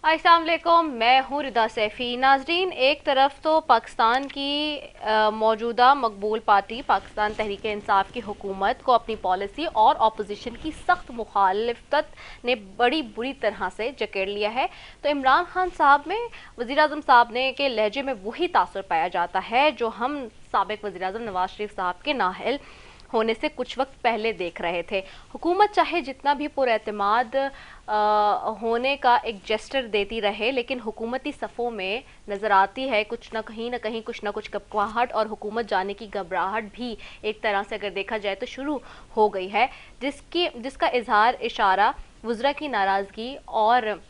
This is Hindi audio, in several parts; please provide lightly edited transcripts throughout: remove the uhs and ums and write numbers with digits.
अस्सलाम वालेकुम, मैं हूँ रिदा सैफ़ी। नाजरीन, एक तरफ तो पाकिस्तान की मौजूदा मकबूल पार्टी पाकिस्तान तहरीक-ए-इंसाफ की हुकूमत को अपनी पॉलिसी और अपोजिशन की सख्त मुखालफत ने बड़ी बुरी तरह से जकेड़ लिया है। तो इमरान खान साहब में वज़ीर-ए-आज़म साहब ने के लहजे में वही तासुर पाया जाता है जो हम साबिक वज़ीर-ए-आज़म नवाज शरीफ साहब के नाअहल होने से कुछ वक्त पहले देख रहे थे। हुकूमत चाहे जितना भी पुरएतमाद होने का एक जेस्टर देती रहे, लेकिन हुकूमती सफ़ों में नज़र आती है कुछ ना कहीं कुछ ना कुछ कपवाहट और हुकूमत जाने की घबराहट भी एक तरह से अगर देखा जाए तो शुरू हो गई है, जिसका इजहार इशारा वुज़रा की नाराज़गी और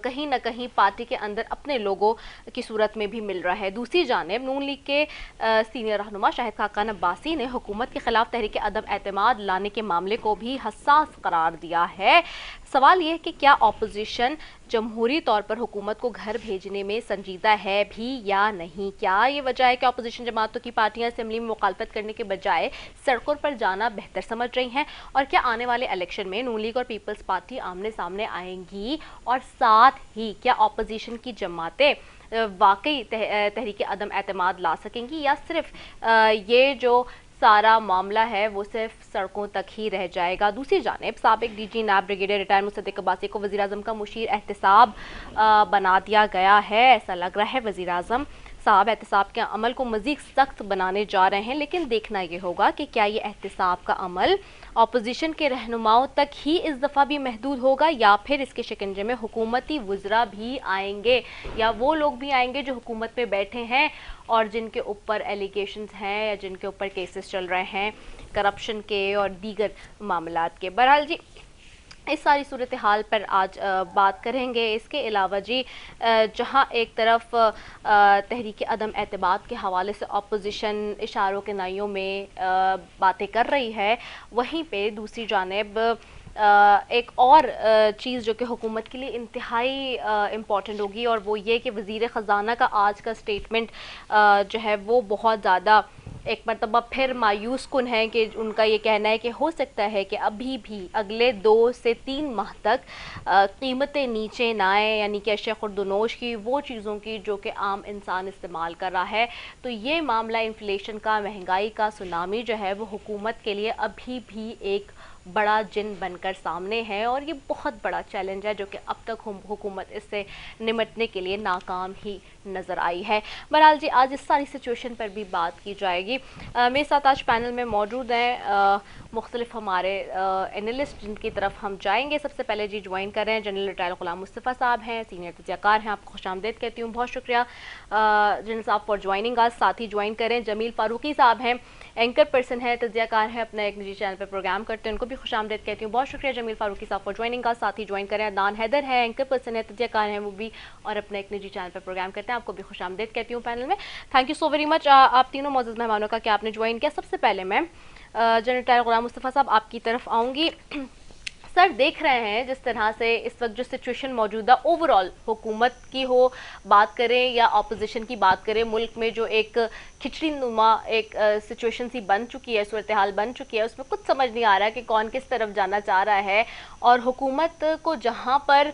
कहीं ना कहीं पार्टी के अंदर अपने लोगों की सूरत में भी मिल रहा है। दूसरी जानिब नून लीग के सीनियर रहनुमा शाहिद खाकान अब्बासी ने हुकूमत के खिलाफ तहरीक अदम एतमाद लाने के मामले को भी हसास करार दिया है। सवाल यह है कि क्या अपोजिशन जमहूरी तौर पर हुकूमत को घर भेजने में संजीदा है भी या नहीं? क्या ये वजह है कि अपोजिशन जमातों की पार्टियां असेंबली में मुखालफत करने के बजाय सड़कों पर जाना बेहतर समझ रही हैं? और क्या आने वाले इलेक्शन में नून लीग और पीपल्स पार्टी आमने सामने आएंगी? और साथ ही क्या अपोजिशन की जमातें वाकई तहरीक अदम एतमाद ला सकेंगी, या सिर्फ ये जो सारा मामला है वो सिर्फ सड़कों तक ही रह जाएगा? दूसरी जानिब साबिक डीजी नायब ब्रिगेडियर रिटायर मुसद्दिक अब्बासी को वज़ीर-ए-आज़म का मुशीर एहतसाब बना दिया गया है। ऐसा लग रहा है वज़ीर-ए-आज़म साहब एहतसाब के अमल को मज़ीद सख्त बनाने जा रहे हैं, लेकिन देखना ये होगा कि क्या ये एहतसाब का अमल अपोजिशन के रहनुमाओं तक ही इस दफ़ा भी महदूद होगा, या फिर इसके शिकंजे में हुकूमती वुज़रा भी आएंगे, या वो लोग भी आएंगे जो हुकूमत पे बैठे हैं और जिनके ऊपर एलिगेशंस हैं या जिनके ऊपर केसेस चल रहे हैं करप्शन के और दीगर मामलात के। बहरहाल जी, इस सारी सूरत हाल पर आज बात करेंगे। इसके अलावा जी, जहां एक तरफ तहरीक अदम एतमाद के हवाले से अपोजिशन इशारों के नाइयों में बातें कर रही है, वहीं पे दूसरी जानिब एक और चीज़ जो कि हुकूमत के लिए इंतहाई इम्पॉर्टेंट होगी, और वो ये कि वज़ीर ख़ज़ाना का आज का स्टेटमेंट जो है वो बहुत ज़्यादा एक मरतबा फिर मायूस कुन है कि उनका ये कहना है कि हो सकता है कि अभी भी अगले 2 से 3 माह तक कीमतें नीचे ना आए, यानी कि अशिया खुर्दनोश की, वो चीज़ों की जो कि आम इंसान इस्तेमाल कर रहा है। तो ये मामला इन्फ्लेशन का, महंगाई का सुनामी जो है वो हुकूमत के लिए अभी भी एक बड़ा जिन बनकर सामने है, और ये बहुत बड़ा चैलेंज है जो कि अब तक हुकूमत इससे निमटने के लिए नाकाम ही नज़र आई है। बहरहाल जी, आज इस सारी सिचुएशन पर भी बात की जाएगी। मेरे साथ आज पैनल में मौजूद हैं मुख्तलिफ हमारे एनालिस्ट, जिनकी तरफ हम जाएंगे। सबसे पहले जी ज्वाइन कर रहे हैं जनरल रिटायर ग़ुलाम मुस्तफ़ा साहब हैं, सीनियर तजज़ियाकार हैं। आपको खुशामदीद कहती हूँ, बहुत शुक्रिया जनरल साहब फॉर ज्वाइनिंग आज। साथ ही ज्वाइन कर रहे हैं जमील फ़ारूकी साहब हैं, एंकर पर्सन है, तजज़ियाकार है, अपना एक निजी चैनल पर प्रोग्राम करते हैं, उनको भी खुशामदीद कहती हूँ, बहुत शुक्रिया जमील फ़ारूकी साहब फॉर ज्वाइनिंग आज। साथ ही ज्वाइन करें अदनान हैदर है, एंकर पर्सन है, तजज़ियाकार हैं वो भी, और अपना एक निजी चैनल पर प्रोग्राम करते हैं, आपको भी खुशामदीद कहती हूँ पैनल में। Thank you so very much आप तीनों मौजूद मेहमानों का कि आपने ज्वाइन किया। सबसे पहले मैं जनरल रिटायर ग़ुलाम मुस्तफ़ा साहब आपकी तरफ आऊँगी। सर, देख रहे हैं जिस तरह से इस वक्त जो सिचुएशन मौजूदा ओवरऑल हुकूमत की हो, बात करें या अपोजिशन की बात करें, मुल्क में जो एक खिचड़ी नुमा एक सिचुएशन सी बन चुकी है, सूरत हाल बन चुकी है, उसमें कुछ समझ नहीं आ रहा है कि कौन किस तरफ जाना चाह रहा है। और हुकूमत को जहां पर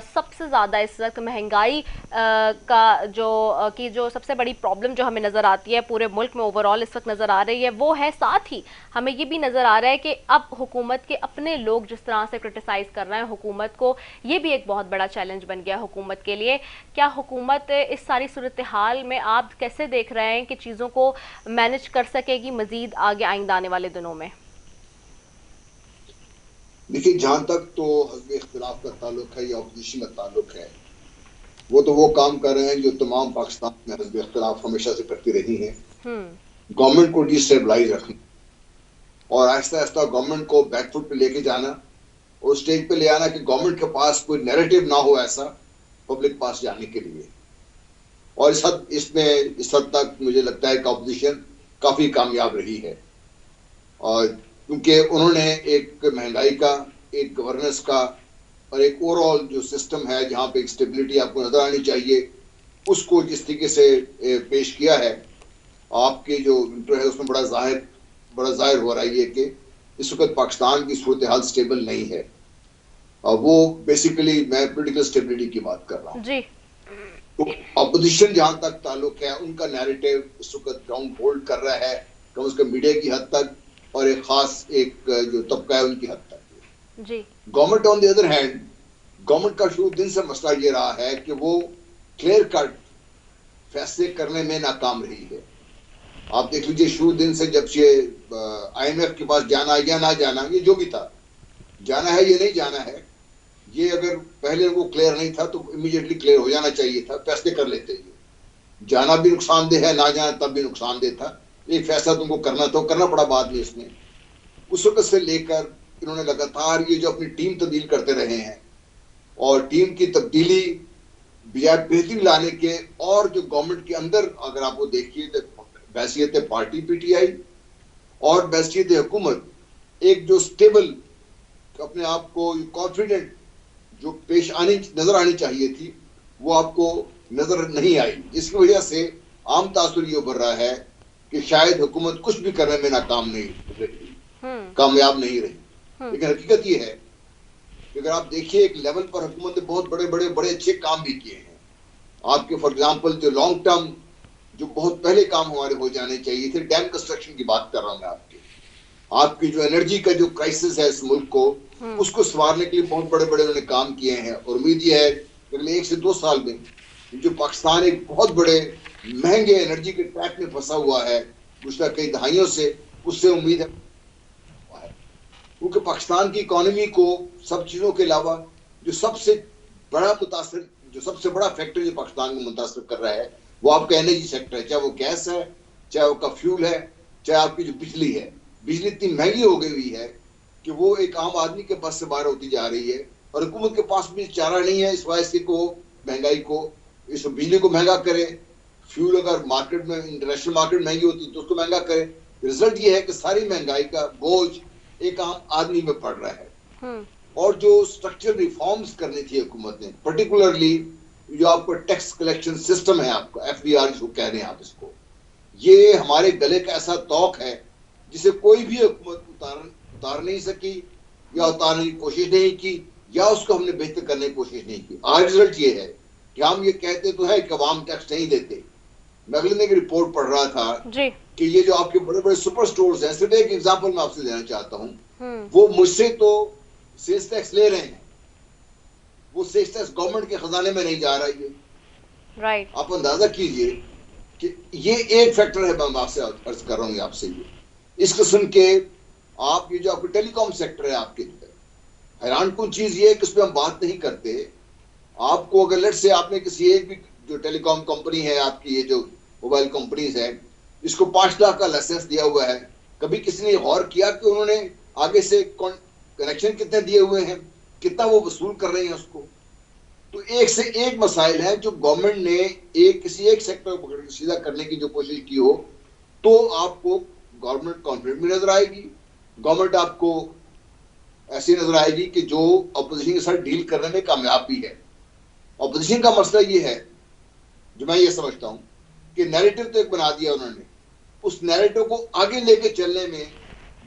सबसे ज़्यादा इस वक्त महंगाई का जो सबसे बड़ी प्रॉब्लम जो हमें नज़र आती है पूरे मुल्क में ओवरऑल इस वक्त नज़र आ रही है, वो है। साथ ही हमें ये भी नज़र आ रहा है कि अब हुकूमत के अपने लोग जिस तरह से क्रिटिसाइज़ कर रहे हैं हुकूमत को, ये भी एक बहुत बड़ा चैलेंज बन गया हुकूमत के लिए। क्या हुकूमत इस सारी सूरत हाल में आप कैसे देख रहे हैं कि चीज़ों को मैनेज कर सकेगी मज़ीद आगे आइंदा आने वाले दिनों में? देखिए, जहां तक तो हज़्ब इख्तिलाफ का ताल्लुक है या अपोजिशन का ताल्लुक है, वो काम कर रहे हैं जो तमाम पाकिस्तान में हज़्ब इख्तिलाफ हमेशा से करती रही हैं। गवर्नमेंट को डिस्टेबलाइज रखना और आहिस्ता आहिस्ता गवर्नमेंट को बैकफुट पे लेके जाना और स्टेज पे ले आना कि गवर्नमेंट के पास कोई नैरेटिव ना हो ऐसा पब्लिक पास जाने के लिए। और इस हद तक मुझे लगता है कि अपोजिशन काफी कामयाब रही है, और क्योंकि उन्होंने एक महंगाई का, एक गवर्नेंस का और एक ओवरऑल जो सिस्टम है जहां पे एक स्टेबिलिटी आपको नजर आनी चाहिए, उसको जिस तरीके से पेश किया है, आपके जो इंटर है उसमें बड़ा जाहिर हो रहा है कि इस वक्त पाकिस्तान की सूरत हाल स्टेबल नहीं है। वो बेसिकली मैं पॉलिटिकल स्टेबिलिटी की बात कर रहा हूँ जी। तो अपोजिशन जहां तक ताल्लुक है, उनका नैरेटिव इस वक्त ग्राउंड होल्ड कर रहा है कम से कम मीडिया की हद तक, और एक खास एक जो तबका है उनकी हद तक। जी। Government on the other hand, government का शुरू दिन से मसला ये रहा है कि वो क्लियर कट फैसले करने में नाकाम रही है। आप देख लीजिए शुरू दिन से, जब से IMF के पास जाना या ना जाना, ये जो भी था, जाना है ये नहीं जाना है, ये अगर पहले वो क्लियर नहीं था तो इमीडिएटली क्लियर हो जाना चाहिए था, फैसले कर लेते ये। जाना भी नुकसानदेह है, ना जाना तब भी नुकसानदेह था। एक फैसला तुमको करना था, करना पड़ा बाद में इसमें। उस वक्त से लेकर इन्होंने लगातार ये जो अपनी टीम तब्दील करते रहे हैं, और टीम की तब्दीली बजाय बेहतरी लाने के, और जो गवर्नमेंट के अंदर अगर आप वो देखिए तो बैसियत पार्टी PTI और बैसियत हुकूमत, एक जो स्टेबल अपने आप को कॉन्फिडेंट जो पेश आनी नजर आनी चाहिए थी, वो आपको नजर नहीं आई। इसकी वजह से आम तासुर ये उभर रहा है कि शायद हुकूमत कुछ भी करने में नाकाम नहीं रही, कामयाब नहीं रही। लेकिन हकीकत ये है कि अगर आप देखिए एक लेवल पर हुकूमत ने बहुत बड़े अच्छे काम भी किए हैं। आपके फॉर एग्जाम्पल जो लॉन्ग टर्म जो बहुत पहले काम हमारे हो जाने चाहिए थे, डैम कंस्ट्रक्शन की बात कर रहा हूं मैं आपकी जो एनर्जी का जो क्राइसिस है इस मुल्क को, उसको संवारने के लिए बहुत बड़े उन्होंने काम किए हैं। और उम्मीद ये है कि अगले 1 से 2 साल में जो पाकिस्तान एक बहुत बड़े महंगे एनर्जी के ट्रैप में फंसा हुआ है पिछले कई दहाइयों से, उससे उम्मीद है, क्योंकि पाकिस्तान की इकोनॉमी को सब चीजों के अलावा जो सबसे बड़ा फैक्टर जो पाकिस्तान को मुतासर कर रहा है वो आपका एनर्जी सेक्टर है। चाहे वो गैस है, चाहे वो फ्यूल है, चाहे आपकी जो बिजली है। बिजली इतनी महंगी हो गई हुई है कि वो एक आम आदमी के बस से बाहर होती जा रही है, और हुकूमत के पास भी चारा नहीं है इस वजह से को महंगाई को, इस बिजली को महंगा करे। फ्यूल अगर मार्केट में, इंटरनेशनल मार्केट महंगी होती है तो उसको महंगा करे। रिजल्ट ये है कि सारी महंगाई का बोझ एक आम आदमी में पड़ रहा है। और जो स्ट्रक्चरल रिफॉर्म्स करनी थी हुकूमत ने, पर्टिकुलरली जो आपका टैक्स कलेक्शन सिस्टम है, आपका FBR जिसको कह रहे हैं आप इसको, ये हमारे गले का ऐसा तौक है जिसे कोई भी हुकूमत उतार नहीं सकी, या उतारने की कोशिश नहीं की, या उसको हमने बेहतर करने की कोशिश नहीं की। आज रिजल्ट ये है कि हम ये कहते तो है कि अवाम टैक्स नहीं देते। मैं अगले दिन की रिपोर्ट पढ़ रहा था कि ये जो आपके बड़े सुपर स्टोर्स हैं, सिर्फ एक एग्जांपल मैं आपसे देना चाहता हूँ, वो मुझसे तो सेल्स टैक्स ले रहे हैं, वो सेल्स टैक्स गवर्नमेंट के खजाने में नहीं जा रहा है। राइट। आप अंदाजा कीजिए कि ये एक फैक्टर है। मैं आपसे अर्ज कर रहा हूँ आपसे, ये इस किस्म के आप ये जो आपके टेलीकॉम सेक्टर है, आपके हैरान कुन चीज ये है कि उस पर हम बात नहीं करते। आपको अगर लेट से आपने किसी एक भी जो टेलीकॉम कंपनी है, आपकी ये जो मोबाइल कंपनीज है, इसको 5 लाख का लाइसेंस दिया हुआ है, कभी किसी ने गौर किया कि उन्होंने आगे से कनेक्शन कितने दिए हुए हैं, कितना वो वसूल कर रहे हैं उसको? तो एक से एक मसाइल है जो गवर्नमेंट ने किसी एक सेक्टर को पकड़ के सीधा करने की जो कोशिश की हो, तो आपको गवर्नमेंट कॉन्फिडेंट भी नजर आएगी, गवर्नमेंट आपको ऐसी नजर आएगी कि जो अपोजिशन के साथ डील करने में कामयाब भी है। अपोजिशन का मसला ये है, जो मैं ये समझता हूं कि नैरेटिव तो एक बना दिया उन्होंने, उस नैरेटिव को आगे लेके चलने में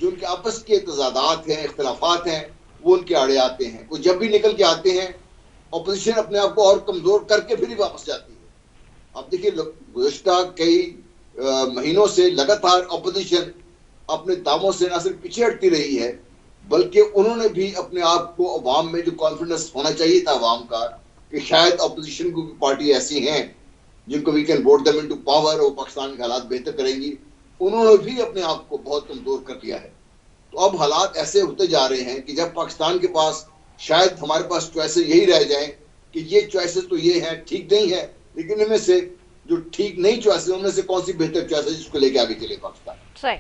जो उनके आपस के तजादात हैं, इख्तलाफात हैं, वो उनके आड़े आते हैं। वो जब भी निकल के आते हैं, अपोजिशन अपने आप को और कमजोर करके फिर ही वापस जाती है। अब देखिए गुज़श्ता कई महीनों से लगातार अपोजिशन अपने दावों से न सिर्फ पीछे हटती रही है, बल्कि उन्होंने भी अपने आप को अवाम में जो कॉन्फिडेंस होना चाहिए था अवाम का, कि शायद अपोजिशन की पार्टी ऐसी हैं जिनको we can vote them into power, और पाकिस्तान के हालात बेहतर करेंगी, उन्होंने भी अपने आप को बहुत कमजोर कर लिया है। तो अब हालात ऐसे होते जा रहे हैं कि जब पाकिस्तान के पास शायद हमारे पास चॉइसेस यही रह जाए कि ये चॉइसेस तो ये हैं, ठीक नहीं है, लेकिन इनमें से जो ठीक नहीं चॉइसेस, उनमें से कौन सी बेहतर चॉइसेस जिसको लेके आगे चले पाकिस्तान। सही,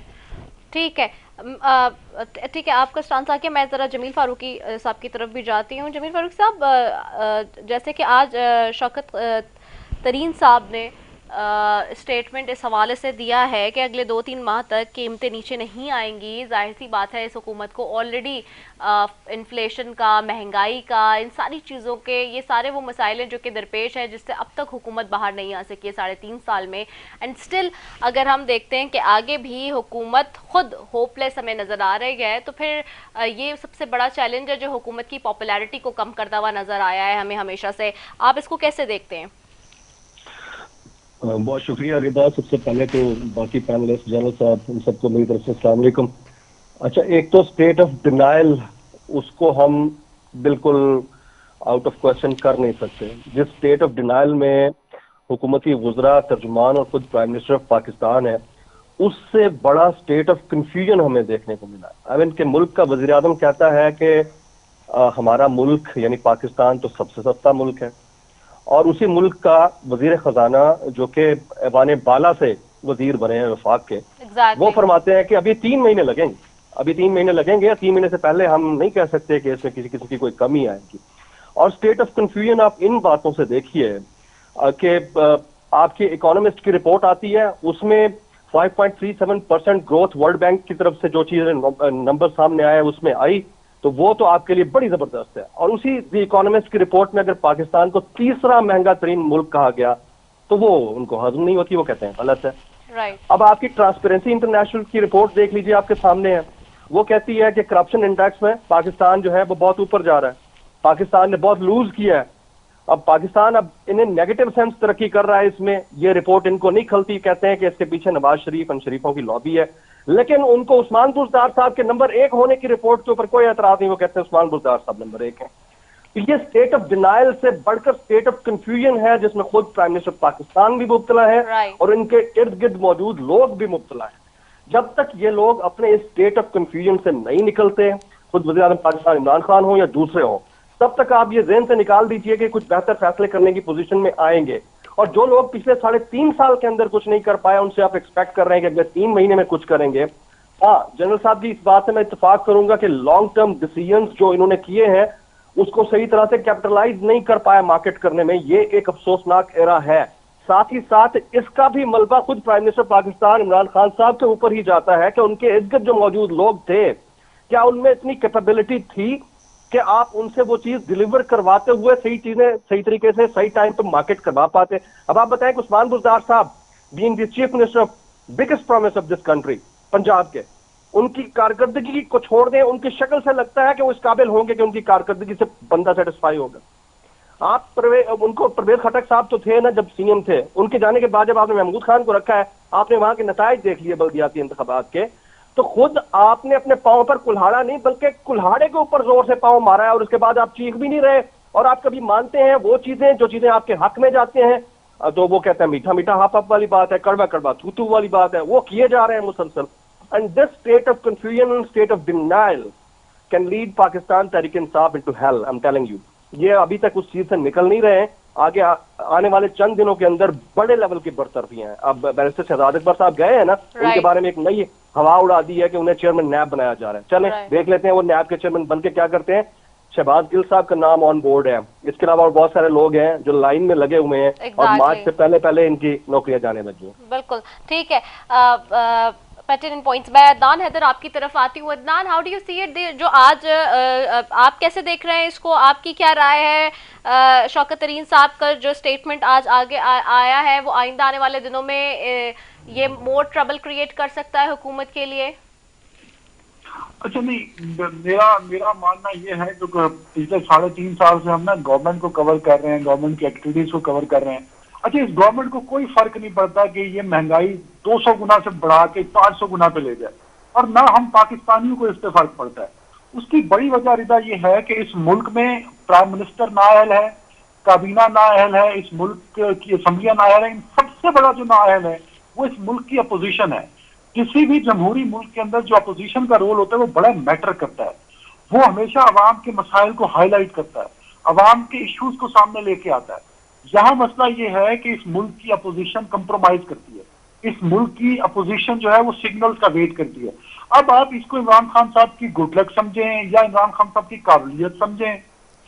ठीक है। ठीक है, आपका स्टांस आके मैं ज़रा जमील फारूकी साहब की तरफ भी जाती हूँ। जमील फारूकी साहब, जैसे कि आज शौकत तरीन साहब ने स्टेटमेंट इस हवाले से दिया है कि अगले 2-3 माह तक कीमतें नीचे नहीं आएंगी। जाहिर सी बात है, इस हुकूमत को ऑलरेडी इन्फ्लेशन का, महंगाई का, इन सारी चीज़ों के, ये सारे वो मसाइल हैं जो कि दरपेश है, जिससे अब तक हुकूमत बाहर नहीं आ सकी है 3.5 साल में। एंड स्टिल अगर हम देखते हैं कि आगे भी हुकूमत खुद होपलेस हमें नज़र आ रही है, तो फिर ये सबसे बड़ा चैलेंज है जो हुकूमत की पॉपुलैरिटी को कम करता हुआ नज़र आया है हमें हमेशा से। आप इसको कैसे देखते हैं? बहुत शुक्रिया रिदा। सबसे पहले तो बाकी पैनलिस्ट, जनरल साहब, इन सबको मेरी तरफ से अस्सलाम वालेकुम। अच्छा, एक तो स्टेट ऑफ डिनाइल, उसको हम बिल्कुल आउट ऑफ क्वेश्चन कर नहीं सकते। जिस स्टेट ऑफ डिनाइल में हुकूमती वज़रा, तर्जुमान और खुद प्राइम मिनिस्टर ऑफ पाकिस्तान है, उससे बड़ा स्टेट ऑफ कंफ्यूजन हमें देखने को मिला। आई मीन के मुल्क का वज़ीर आज़म कहता है कि हमारा मुल्क यानी पाकिस्तान तो सबसे सस्ता मुल्क है, और उसी मुल्क का वजीर खजाना जो कि ऐवान बाला से वजीर बने हैं वफाक के, वो फरमाते हैं कि अभी 3 महीने लगेंगे, अभी 3 महीने लगेंगे, या 3 महीने से पहले हम नहीं कह सकते कि इसमें किसी किस्म की कोई कमी आएगी। और स्टेट ऑफ कंफ्यूजन आप इन बातों से देखिए कि आपकी इकोनॉमिस्ट की रिपोर्ट आती है, उसमें 5.37% ग्रोथ वर्ल्ड बैंक की तरफ से जो चीजें नंबर सामने आए उसमें आई, तो वो तो आपके लिए बड़ी जबरदस्त है। और उसी द इकोनॉमिस्ट की रिपोर्ट में अगर पाकिस्तान को तीसरा महंगा तरीन मुल्क कहा गया तो वो उनको हजम नहीं होती, वो कहते हैं गलत है। अब आपकी ट्रांसपेरेंसी इंटरनेशनल की रिपोर्ट देख लीजिए, आपके सामने है। वो कहती है कि करप्शन इंडेक्स में पाकिस्तान जो है वो बहुत ऊपर जा रहा है, पाकिस्तान ने बहुत लूज किया है। अब पाकिस्तान अब इन्हें नेगेटिव सेंस तरक्की कर रहा है, इसमें ये रिपोर्ट इनको नहीं खलती। कहते हैं कि इसके पीछे नवाज शरीफ, शरीफों की लॉबी है, लेकिन उनको उस्मान बुज़दार साहब के नंबर 1 होने की रिपोर्ट के ऊपर कोई एतराज नहीं। वो कहते हैं उस्मान बुज़दार साहब नंबर 1 है। तो ये स्टेट ऑफ डिनाइल से बढ़कर स्टेट ऑफ कंफ्यूजन है, जिसमें खुद प्राइम मिनिस्टर पाकिस्तान भी मुब्तला है और इनके इर्द गिर्द मौजूद लोग भी मुब्तला है। जब तक ये लोग अपने इस स्टेट ऑफ कंफ्यूजन से नहीं निकलते, खुद वज़ीर आज़म पाकिस्तान इमरान खान हो या दूसरे हो, तब तक आप ये ज़हन से निकाल दीजिए कि कुछ बेहतर फैसले करने की पोजीशन में आएंगे। और जो लोग पिछले 3.5 साल के अंदर कुछ नहीं कर पाए, उनसे आप एक्सपेक्ट कर रहे हैं कि अगले 3 महीने में कुछ करेंगे। हाँ, जनरल साहब की इस बात से मैं इत्तेफाक करूंगा कि लॉन्ग टर्म डिसीजंस जो इन्होंने किए हैं उसको सही तरह से कैपिटलाइज नहीं कर पाया मार्केट करने में, ये एक अफसोसनाक एरा है। साथ ही साथ इसका भी मलबा खुद प्राइम मिनिस्टर पाकिस्तान इमरान खान साहब के ऊपर ही जाता है कि उनके इर्द गिर्द जो मौजूद लोग थे, क्या उनमें इतनी कैपेबिलिटी थी कि आप उनसे वो चीज डिलीवर करवाते हुए सही चीजें सही तरीके से सही टाइम पर मार्केट करवा पाते। अब आप बताएं कि उस्मान बुज़दार साहब being the chief minister of biggest promise of this country, Punjab के, उनकी कारकर्दगी को छोड़ दें, उनकी शक्ल से लगता है कि वो इस काबिल होंगे कि उनकी कारकर्दगी से बंदा सेटिस्फाई होगा। आप उनको परवेज खटक साहब तो थे ना जब सीएम थे, उनके जाने के बाद जब आपने महमूद खान को रखा है, आपने वहां के नताइज देख लिए बल्दियाती इंतखाबात के, तो खुद आपने अपने पांव पर कुल्हाड़ा नहीं बल्कि कुल्हाड़े के ऊपर जोर से पांव मारा है, और उसके बाद आप चीख भी नहीं रहे। और आप कभी मानते हैं वो चीजें जो चीजें आपके हक में जाते हैं, तो वो कहते हैं मीठा मीठा हाफ हाफ वाली बात है, कड़वा कड़वा थू थू वाली बात है, वो किए जा रहे हैं मुसलसल। And this state of confusion and state of denial can lead Pakistan Tehreek Insaf into hello. I am telling you, ये अभी तक उस चीज से निकल नहीं रहे हैं। आगे आने वाले चंद दिनों के अंदर बड़े लेवल की बरतरफी हैं। अब बैरिस्टर शहजाद अकबर साहब गए हैं ना, उनके बारे में एक नई हवा उड़ा दी है कि उन्हें चेयरमैन नैब बनाया जा रहा है। चलें देख लेते हैं वो नैब के चेयरमैन बन के क्या करते हैं। शहबाज गिल साहब का नाम ऑन बोर्ड है, इसके अलावा और बहुत सारे लोग हैं जो लाइन में लगे हुए हैं और मार्च से पहले इनकी नौकरियां जाने लगी हैं। बिल्कुल ठीक है। Pertinent points. मैं अदनान हैदर आपकी तरफ आती हूँ। Adnan, how do you see it, जो आज आप कैसे देख रहे हैं इसको, आपकी क्या राय है? शौकत तरीन साहब का जो स्टेटमेंट आज आगे आया है, वो आइंदा आने वाले दिनों में ये मोर ट्रबल क्रिएट कर सकता है हुकूमत के लिए? अच्छा, नहीं, मेरा मानना ये है कि पिछले 3.5 साल से हम ना गवर्नमेंट को कवर कर रहे हैं, गवर्नमेंट की एक्टिविटीज को कवर कर रहे हैं। अच्छा, इस गवर्नमेंट को कोई फर्क नहीं पड़ता कि ये महंगाई 200 गुना से बढ़ा के 500 गुना पे ले जाए, और ना हम पाकिस्तानियों को इस पे फर्क पड़ता है। उसकी बड़ी वजह रिदा ये है कि इस मुल्क में प्राइम मिनिस्टर नाअहल है, काबीना नाअहल है, इस मुल्क की असम्बलियां नाअहल है। सबसे बड़ा जो नाअहल है वो इस मुल्क की अपोजिशन है। किसी भी जमहूरी मुल्क के अंदर जो अपोजिशन का रोल होता है वो बड़ा मैटर करता है। वो हमेशा अवाम के मसाइल को हाईलाइट करता है, अवाम के इश्यूज को सामने लेके आता है। यहाँ मसला ये है कि इस मुल्क की अपोजिशन कंप्रोमाइज करती है। इस मुल्क की अपोजिशन जो है वो सिग्नल्स का वेट करती है। अब आप इसको इमरान खान साहब की गुड लक समझें या इमरान खान साहब की काबिलियत समझें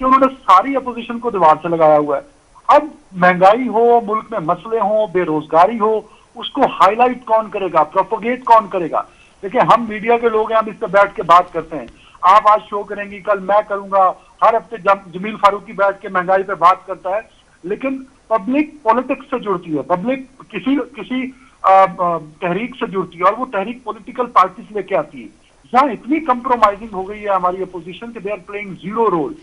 कि उन्होंने सारी अपोजिशन को दीवार से लगाया हुआ है। अब महंगाई हो, मुल्क में मसले हो, बेरोजगारी हो, उसको हाईलाइट कौन करेगा, प्रोपोगेट कौन करेगा? देखिए, हम मीडिया के लोग हैं, हम इस पर बैठ के बात करते हैं। आप आज शो करेंगी, कल मैं करूंगा, हर हफ्ते जमील फारूकी बैठ के महंगाई पे बात करता है। लेकिन पब्लिक पॉलिटिक्स से जुड़ती है, पब्लिक किसी किसी तहरीक से जुड़ती है, और वो तहरीक पॉलिटिकल पार्टी से लेके आती है। यहाँ इतनी कंप्रोमाइजिंग हो गई है हमारी अपोजिशन कि they are playing zero role.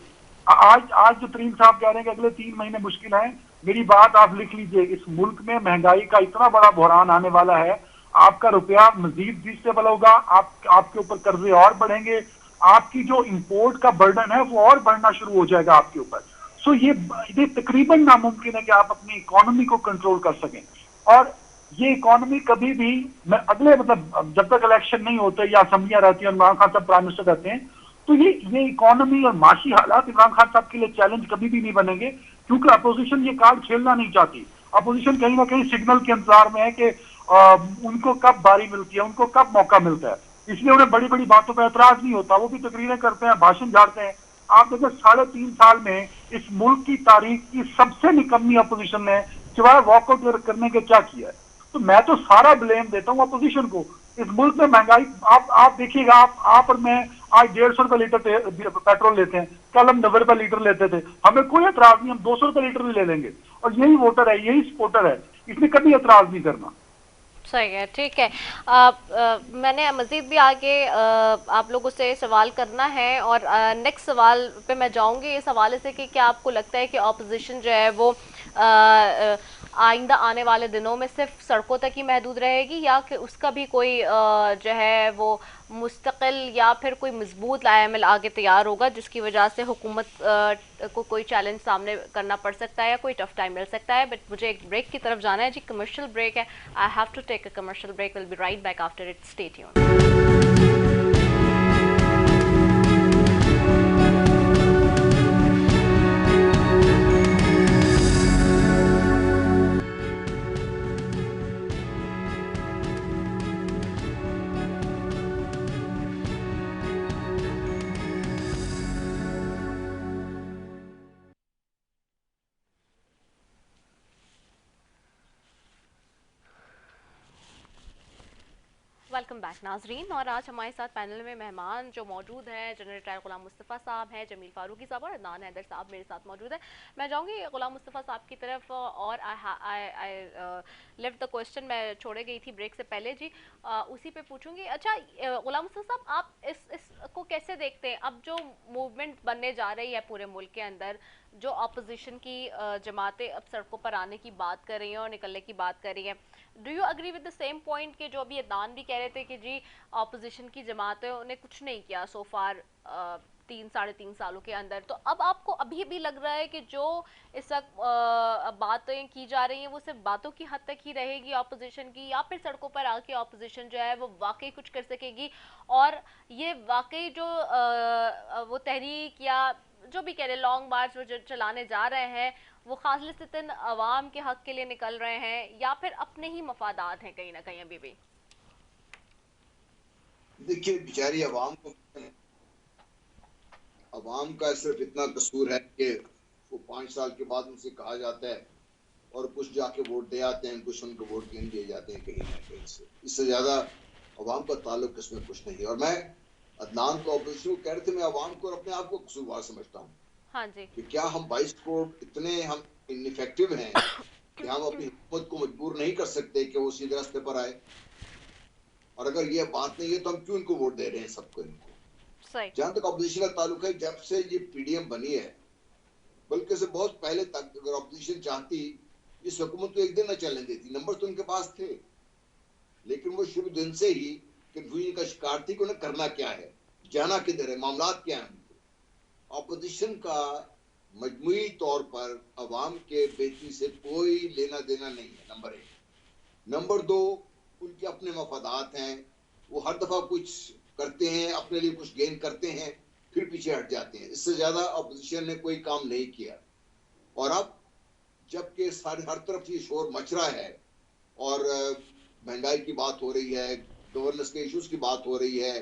आज आज जो तरीन साहब कह रहे हैं कि अगले 3 महीने मुश्किल है, मेरी बात आप लिख लीजिए, इस मुल्क में महंगाई का इतना बड़ा बहरान आने वाला है, आपका रुपया मजीद डिस्टेबल होगा, आपके ऊपर कर्जे और बढ़ेंगे, आपकी जो इंपोर्ट का बर्डन है वो और बढ़ना शुरू हो जाएगा आपके ऊपर। सो ये तकरीबन नामुमकिन है कि आप अपनी इकोनॉमी को कंट्रोल कर सकें। और ये इकोनॉमी कभी भी, मैं अगले मतलब जब तक इलेक्शन नहीं होते या असम्बलियां रहती हैं, इमरान खान साहब प्राइम मिनिस्टर रहते हैं, तो ये इकोनॉमी और माशी हालात इमरान खान साहब के लिए चैलेंज कभी भी नहीं बनेंगे, क्योंकि अपोजिशन ये कार्ड खेलना नहीं चाहती। अपोजिशन कहीं ना कहीं सिग्नल के इंतजार में है कि उनको कब बारी मिलती है, उनको कब मौका मिलता है। इसलिए उन्हें बड़ी बड़ी बातों पर एतराज नहीं होता, वो भी तकरीरें करते हैं, भाषण झाड़ते हैं। आप देखिए, 3.5 साल में इस मुल्क की तारीख की सबसे निकम्मी अपोजिशन ने सिवाय वॉकआउट करने के क्या किया है? तो मैं तो सारा ब्लेम देता हूँ अपोजिशन को। इस मुल्क में महंगाई, आप देखिएगा, आप और मैं आज 150 रुपए लीटर पेट्रोल लेते हैं, कल हम 90 रुपए लीटर लेते थे, हमें कोई एतराज नहीं, हम 200 रुपए लीटर भी ले लेंगे। और यही वोटर है, यही सपोर्टर है, इसमें कभी एतराज नहीं करना। सही है, ठीक है। मैंने मज़ीद भी आगे आप लोगों से सवाल करना है, और नेक्स्ट सवाल पे मैं जाऊंगी इस हवाले से कि क्या आपको लगता है कि ऑपोजिशन जो है वो आइंदा आने वाले दिनों में सिर्फ सड़कों तक ही महदूद रहेगी, या कि उसका भी कोई जो है वो मुस्तकिल या फिर कोई मजबूत लाएमिल आगे तैयार होगा, जिसकी वजह से हुकूमत को कोई चैलेंज सामने करना पड़ सकता है या कोई टफ टाइम मिल सकता है? बट मुझे एक ब्रेक की तरफ जाना है जी, कमर्शियल ब्रेक है। I have to take a commercial break, will be right back after it, stay tuned. Welcome back नाजरीन, और आज हमारे साथ पैनल में मेहमान जो मौजूद हैं, जनरल रिटायर गुलाम मुस्तफ़ा साहब हैं, जमील फारूकी साहब और अदनान हैदर साहब मेरे साथ मौजूद है। मैं जाऊंगी गुलाम मुस्तफ़ा साहब की तरफ, और आई लेफ्ट द क्वेश्चन, मैं छोड़े गई थी ब्रेक से पहले जी, उसी पे पूछूंगी। अच्छा गुलाम मुस्तफ़ा साहब, आप इसको कैसे देखते हैं? अब जो मूवमेंट बनने जा रही है पूरे मुल्क के अंदर, जो अपोजिशन की जमातें अब सड़कों पर आने की बात कर रही हैं और निकलने की बात कर रही हैं, do you agree with the same point कि जो अभी अदनान भी कह रहे थे कि जी ऑपोजिशन की जमातें उन्हें कुछ नहीं किया सो फार 3-3.5 सालों के अंदर, तो अब आपको अभी भी लग रहा है कि जो इस वक्त बातें की जा रही हैं वो सिर्फ बातों की हद तक ही रहेगी ऑपोजिशन की, या फिर सड़कों पर आके ऑपोजिशन जो है वो वाकई कुछ कर सकेगी, और ये वाकई जो वो तहरीक या जो भी कह रहे लॉन्ग मार्च वो जो चलाने जा रहे हैं वो खालिस्तन अवाम के हक के लिए निकल रहे हैं, या फिर अपने ही मफादात हैं कहीं ना कहीं अभी भी? देखिए, बेचारी अवाम का सिर्फ इतना कसूर है कि वो 5 साल के बाद उनसे कहा जाता है, और कुछ जाके वोट दे आते हैं, कुछ उनको वोट गिन दिए जाते हैं कहीं ना कहीं से। इससे ज्यादा अवाम का ताल्लुक इसमें कुछ नहीं है। और मैं अदनान को ऑपोजिशन को कह रहे थे, मैं अवाम को और अपने आप को कसूरवार समझता हूँ। हाँ जी। कि क्या हम 22 करोड़ इतने हम इनइफेक्टिव हैं कि हम अपनी हुकूमत को मजबूर नहीं कर सकते कि वो सीधे रास्ते पर आए? और अगर ये बात नहीं है तो हम क्यों इनको वोट दे रहे हैं सबको? इनको जहां तक अपोजिशन का ताल्लुक है, जब से ये पीडीएम बनी है, बल्कि से बहुत पहले तक, अगर अपोजिशन चाहती इस हुकूमत को एक दिन न चलने देती। नंबर तो उनके पास थे, लेकिन वो शुरू दिन से ही कंफ्यूजन का शिकार थी कि उन्हें करना क्या है, जाना किधर है, मामला क्या है। ऑपोजिशन का मजमूई तौर पर अवाम के बेहतरी से कोई लेना देना नहीं है, नंबर 1। नंबर 2, उनके अपने मफादात हैं, वो हर दफा कुछ करते हैं, अपने लिए कुछ गेन करते हैं, फिर पीछे हट जाते हैं। इससे ज्यादा अपोजिशन ने कोई काम नहीं किया। और अब जबकि हर तरफ ये शोर मच रहा है, और महंगाई की बात हो रही है, गवर्नेंस के इश्यूज की बात हो रही है,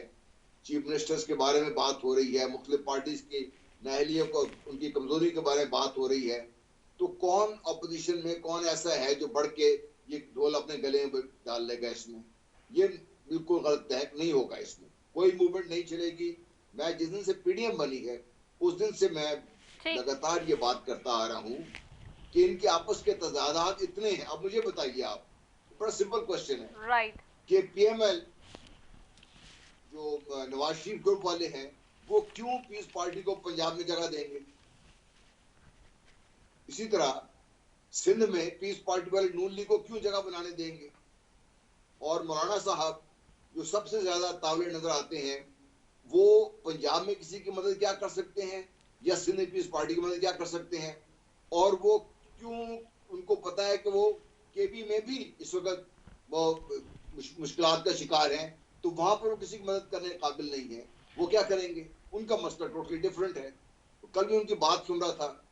चीफ मिनिस्टर्स के बारे में बात हो रही है, मुख्तलिफ पार्टीज की नाअहलियों को, उनकी कमजोरी के बारे में बात हो रही है, तो कौन ऑपोजिशन में कौन ऐसा है जो बढ़ के ये ढोल अपने गले में डाल लेगा इसमें? ये बिल्कुल गलत है, नहीं होगा, इसमें कोई मूवमेंट नहीं चलेगी। मैं जिस दिन से पीडीएम बनी है उस दिन से मैं लगातार ये बात करता आ रहा हूं कि इनके आपस के तजादात इतने हैं। अब मुझे बताइए आप, बड़ा सिंपल क्वेश्चन है, राइट, कि पीएमएल जो नवाज शरीफ ग्रुप वाले हैं वो क्यों पीस पार्टी को पंजाब में जगह देंगे? इसी तरह सिंध में पीस पार्टी वाले नून लीग को क्यों जगह बनाने देंगे? और मौलाना साहब जो सबसे ज्यादा तावले नजर आते हैं, वो पंजाब में किसी की मदद क्या कर सकते हैं या सिंध में पीस पार्टी की मदद क्या कर सकते हैं? और वो क्यों, उनको पता है कि वो केपी में भी इस वक्त वो मुश्किलात का शिकार हैं, तो वहां पर वो किसी की मदद करने के काबिल नहीं है, वो क्या करेंगे? उनका मसला टोटली डिफरेंट है। कल भी उनकी बात सुन रहा था,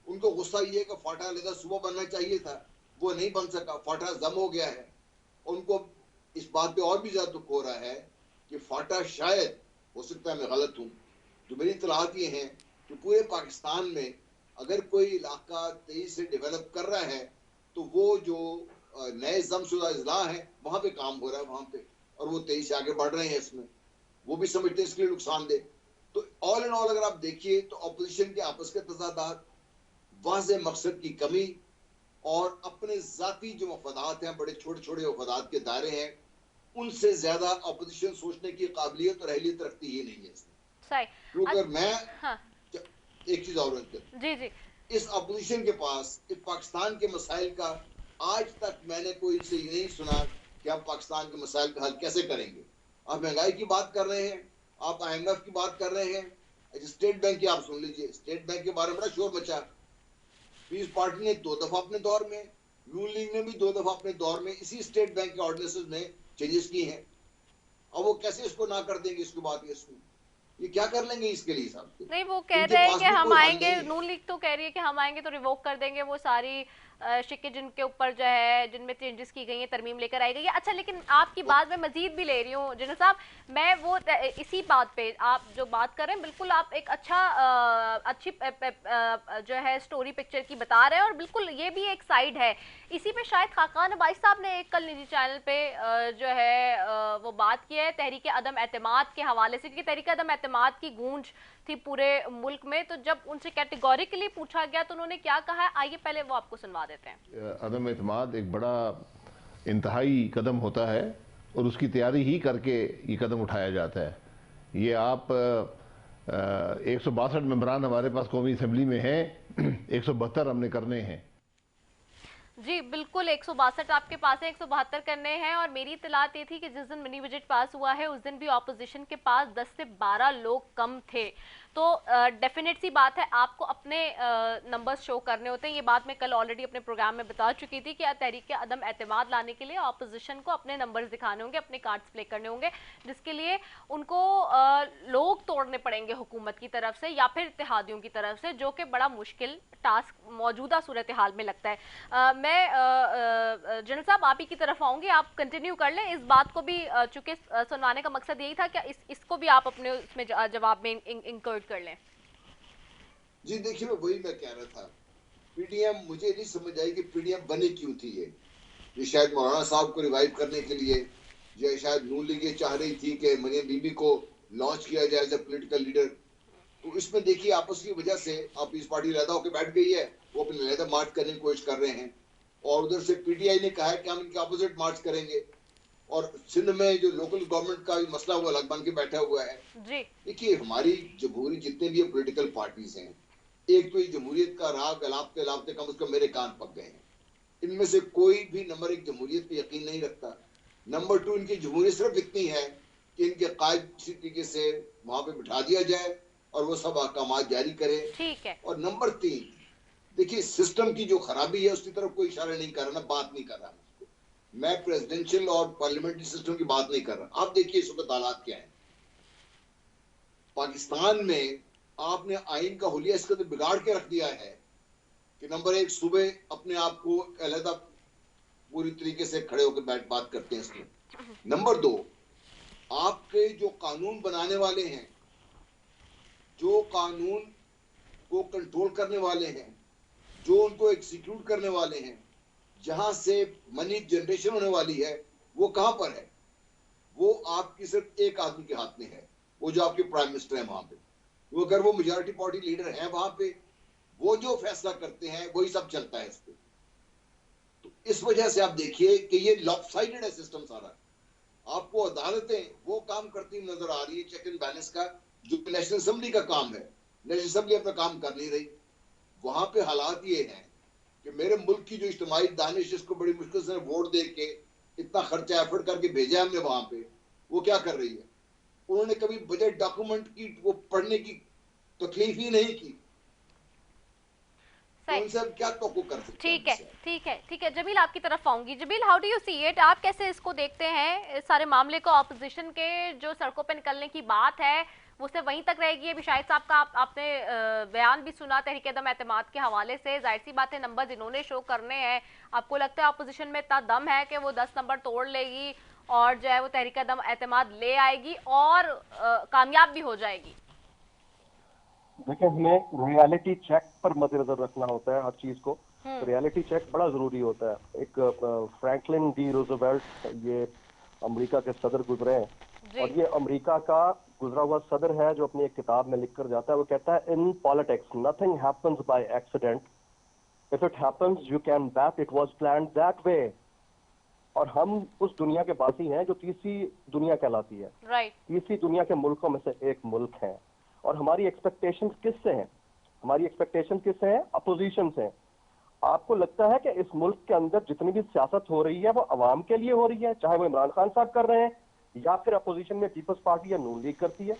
उनको गुस्सा ये है कि फाटा लेदा सुबह बनना चाहिए था, वो नहीं बन सका, फाटा जम हो गया है। उनको इस बात पे और भी ज्यादा दुख हो रहा है कि फाटा शायद, हो सकता है मैं गलत हूं, जो मेरी इत्तलात ये हैं कि पूरे पाकिस्तान में अगर कोई इलाका तेजी से डेवलप कर रहा है तो वो जो नए जमशुदा अजला हैं वहां पे काम हो रहा है वहां पे, और वो तेजी से आगे बढ़ रहे हैं इसमें, वो भी समझते हैं इसके लिए नुकसानदेह। तो ऑल एंड ऑल अगर आप देखिए तो अपोजिशन के आपस के तजादात, वाज़ेह मकसद की कमी और अपने जाती जो मफादात हैं, बड़े छोटे छोटे मफादात के दायरे हैं, उनसे ज्यादा अपोजिशन सोचने की काबिलियत और अहलियत रखती ही नहीं है इसमें। क्योंकि अगर मैं एक चीज और जी, इस अपोजिशन के पास इस पाकिस्तान के मसाइल का आज तक मैंने कोई इनसे ये नहीं सुना कि आप पाकिस्तान के मसाइल का हल कैसे करेंगे। आप महंगाई की बात कर रहे हैं, आप IMF की बात कर रहे हैं, स्टेट बैंक की आप सुन लीजिए, स्टेट बैंक के बारे में बड़ा शोर मचा। पीस पार्टी ने 2 दफा अपने दौर में, नून लीग ने भी 2 दफा अपने दौर में इसी स्टेट बैंक के ऑर्डिनेंसेस में चेंजेस की हैं। अब वो कैसे इसको ना कर देंगे? इसके बाद ये क्या कर लेंगे इसके लिए? साहब नहीं, वो कह रहे हैं कि हम आएंगे, नून लीग तो कह रही है कि हम आएंगे तो रिवोक कर देंगे वो सारी शिक्के जिनके ऊपर जो है, जिनमें चेंजेस की गई है, तरमीम लेकर आई गई है। अच्छा, लेकिन आपकी बात मैं मजीद भी ले रही हूँ जनरल साहब, मैं वो इसी बात पे आप जो बात कर रहे हैं, बिल्कुल आप एक अच्छी जो है स्टोरी पिक्चर की बता रहे हैं, और बिल्कुल ये भी एक साइड है। इसी पे शायद खाकान अब्बासी साहब ने एक कल निजी चैनल पे जो है वो बात की है तहरीक अदम एतमाद के हवाले से, क्योंकि तहरीक अदम एतमाद की गूंज थी पूरे मुल्क में। तो जब उनसे कैटेगोरिकली पूछा गया तो उन्होंने क्या कहा है, आइए पहले वो आपको सुनवा देते हैं। अदम एतमाद एक बड़ा इंतहाई कदम होता है और उसकी तैयारी ही करके ये कदम उठाया जाता है। ये आप 162 मेंबरान हमारे पास कौमी असम्बली में हैं, 172 हमने करने हैं। जी बिल्कुल, 162 आपके पास है, 172 करने हैं। और मेरी इतलात ये थी कि जिस दिन मिनी बजट पास हुआ है उस दिन भी ऑपोजिशन के पास 10 से 12 लोग कम थे। तो डेफिनेट सी बात है, आपको अपने नंबर्स शो करने होते हैं। ये बात मैं कल ऑलरेडी अपने प्रोग्राम में बता चुकी थी कि तहरीक अदम एतमाद लाने के लिए ऑपोजिशन को अपने नंबर्स दिखाने होंगे, अपने कार्ड्स प्ले करने होंगे, जिसके लिए उनको लोग तोड़ने पड़ेंगे हुकूमत की तरफ से या फिर इत्तेहादियों की तरफ से, जो कि बड़ा मुश्किल टास्क मौजूदा सूरत हाल में लगता है। मैं जनरल साहब आप ही की तरफ आऊंगी, आप कंटिन्यू कर लें इस बात को भी, चूंकि सुनवाने का मकसद यही था कि इसको भी आप अपने उसमें जवाब में इंक्लूड कर लें। जी देखिए, वही मैं कह रहा था, पीडीएम मुझे नहीं समझ आई कि पीडीएम बने क्यों थी। ये शायद मौलाना साहब को रिवाइव करने के लिए, या शायद नून लीग ये चाह रही थी कि मरियम बीबी को लॉन्च किया जाए एज ए पोलिटिकल लीडर। तो इसमें देखिए आपस की वजह से आप इस पार्टी लहदा होकर बैठ गई है, वो अपने लहदा मार्च करने की कोशिश कर रहे हैं, और उधर से पीटीआई ने कहा है कि हम इनके अपोजिट मार्च करेंगे। और सिंध में जो लोकल गवर्नमेंट का मसला वो अलग बन के बैठा हुआ है। देखिए, हमारी जमहूरी जितने भी पोलिटिकल पार्टीज हैं, एक तो ये जमहूरियत का राग अलापते अलापते कम से कम मेरे कान पक गए हैं। इनमें से कोई भी नंबर 1 जमहूरियत पे यकीन नहीं रखता। नंबर 2, इनकी जमहूरियत सिर्फ इतनी है कि इनके कायद किसी तरीके से वहां पे बिठा दिया जाए और वो सब अहकाम जारी करे। ठीक है। और नंबर 3, देखिए सिस्टम की जो खराबी है उसकी तरफ कोई इशारा नहीं कर रहा, बात नहीं कर रहा मैं प्रेसिडेंशियल और पार्लियामेंट्री सिस्टम की बात नहीं कर रहा। आप देखिए इस वक्त हालात क्या है पाकिस्तान में। आपने आइन का हुलिया इसका तो बिगाड़ के रख दिया है कि नंबर 1, सुबह अपने आप को अलहदा पूरी तरीके से खड़े होकर बात करते हैं इसमें। नंबर 2, आपके जो कानून बनाने वाले हैं, जो कानून को कंट्रोल करने वाले हैं, जो उनको एग्जीक्यूट करने वाले हैं, जहां से मनी जनरेशन होने वाली है, वो कहां पर है? वो आपकी सिर्फ एक आदमी के हाथ में है, वो जो आपके प्राइम मिनिस्टर है वहां पे। वो अगर वो मेजॉरिटी पार्टी लीडर है वहां पे, वो जो फैसला करते हैं वही सब चलता है इस पे। तो इस वजह से आप देखिए कि ये लॉपसाइडेड है सिस्टम सारा। आपको अदालतें वो काम करती नजर आ रही है चेक एंड बैलेंस का, जो नेशनल असेंबली का काम है। नेशनल असेंबली अपना काम कर नहीं रही। वहां पे हालात ये हैं कि मेरे मुल्क की जो इज्तिमाई दानिश, जिसको बड़ी मुश्किल से वोट दे के इतना खर्चा एफर्ट करके भेजा हमने वहां पे, वो क्या कर रही है? उन्होंने कभी बजट डॉक्यूमेंट की वो पढ़ने की तकलीफ ही नहीं की। तो उनसे हम क्या तवक्को कर सकते हैं? ठीक है, ठीक है, ठीक है। जमील, आपकी तरफ आऊंगी। Jamil, how do you see it? आप कैसे इसको देखते हैं इस सारे मामले को? ऑपोजिशन के जो सड़कों पे निकलने की बात है वो सिर्फ वहीं तक रहेगी? अभी शाहिद साहब का आपने बयान भी सुना तहरीक-ए-दम एतमाद के हवाले से। जाहिर सी बात है, नंबर इन्होंने शो करने हैं। आपको लगता है ऑपोजिशन में इतना दम है कि वो 10 नंबर तोड़ लेगी और जो है वो तहरीक-ए-दम एतमाद ले आएगी और कामयाब भी हो जाएगी? देखिए, हमें रियलिटी चेक पर मद्देनजर रखना होता है हर चीज को। तो रियलिटी चेक बड़ा जरूरी होता है। एक फ्रैंकलिन डी रूजवेल्ट, ये अमेरिका के सदर गुजरे हैं, और ये अमेरिका का गुजरा हुआ सदर है, जो अपनी एक किताब में लिख कर जाता है। वो कहता है, in politics nothing happens by accident, if it happens you can bat it was planned that way. और हम उस दुनिया के वासी हैं जो तीसरी दुनिया कहलाती है। तीसरी दुनिया के मुल्कों में से एक मुल्क है। और हमारी एक्सपेक्टेशंस किससे हैं? हमारी एक्सपेक्टेशन किससे हैं? अपोजिशन से। आपको लगता है कि इस मुल्क के अंदर जितनी भी सियासत हो रही है वो अवाम के लिए हो रही है, चाहे वो इमरान खान साहब कर रहे हैं या फिर अपोजिशन में पीपल्स पार्टी या नून लीग करती है?